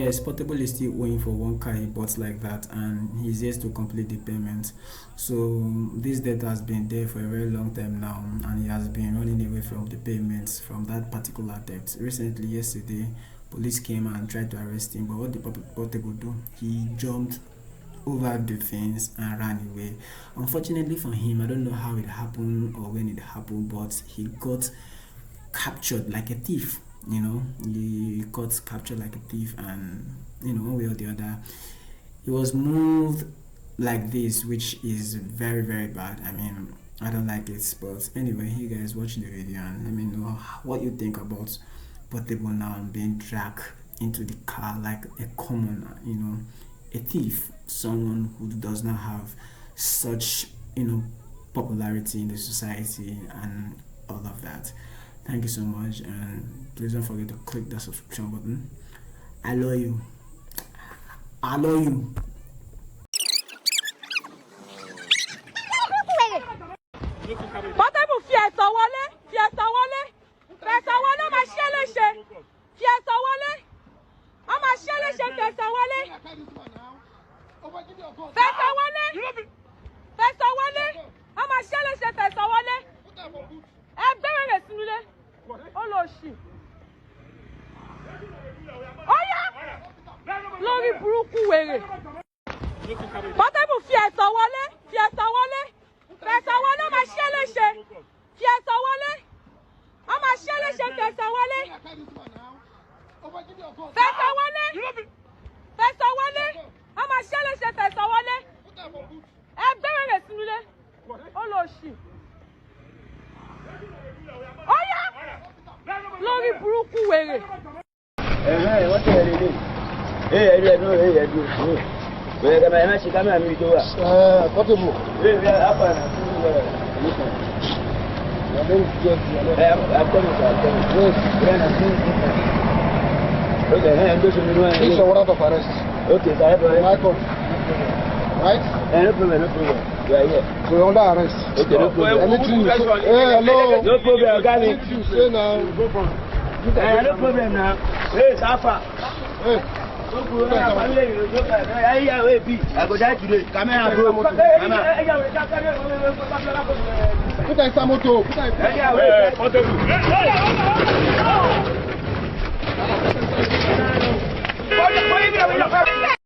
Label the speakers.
Speaker 1: yes, Portable is still owing for one car he bought like that, and he's yet to complete the payment. So this debt has been there for a very long time now, and he has been running away from the payments from that particular debt. Recently, yesterday, police came and tried to arrest him, but what the Portable do? He jumped over the fence and ran away. Unfortunately for him, I don't know how it happened or when it happened, but he got captured like a thief. He got captured like a thief, and one way or the other, he was moved like this, which is very, very bad. I mean, I don't like it, but anyway, you guys watch the video and let me know what you think about Portable now being dragged into the car like a commoner, a thief, someone who does not have such popularity in the society and all of that. Thank you so much, and please don't forget to click the subscription button. I love you.
Speaker 2: Portable fi ẹ̀sán wọlé máa ṣe léṣe fi ẹ̀sán wọlé ó máa ṣe léṣe fẹ̀sán wọlé ó máa ṣe léṣe fẹ̀sán wọlé ẹ bẹ̀rẹ̀ rẹ̀ sínú ilé ó lọ ṣì ó yá lórí burúkú wèrè Portable fi ẹ̀sán wọlé fẹ̀sán wọlé ó máa ṣe léṣe fi ẹ̀sán wọlé ó máa ṣe léṣe fẹ̀sán wọlé ó máa ṣe léṣe fẹ̀sán wọlé ẹ bẹ̀rẹ̀ rẹ̀ sínú ilé ó lọ ṣì ó yá lórí burúkú wèrè.
Speaker 3: Wọ́n ti ẹ̀rí ilé. Ẹ̀ẹ́dùn. Bẹ́ẹ̀ kẹ́mẹ́ ẹ̀mẹ́ ṣe kámẹ́rà mi tó wà.
Speaker 4: Portable.
Speaker 3: Àpàrà.
Speaker 4: It's a warrant of arrest.
Speaker 3: Okay, sir.
Speaker 4: Michael. Right?
Speaker 3: No problem. You are here.
Speaker 4: So you're under arrest.
Speaker 3: Okay, no problem.
Speaker 4: Anything you say. Hey, hello.
Speaker 3: No problem, Organic.
Speaker 4: Anything you say now.
Speaker 3: No problem now. Hey, Safa.
Speaker 4: Hey.
Speaker 3: I go die today. Come here, bro.
Speaker 4: Put in some motor. Put in.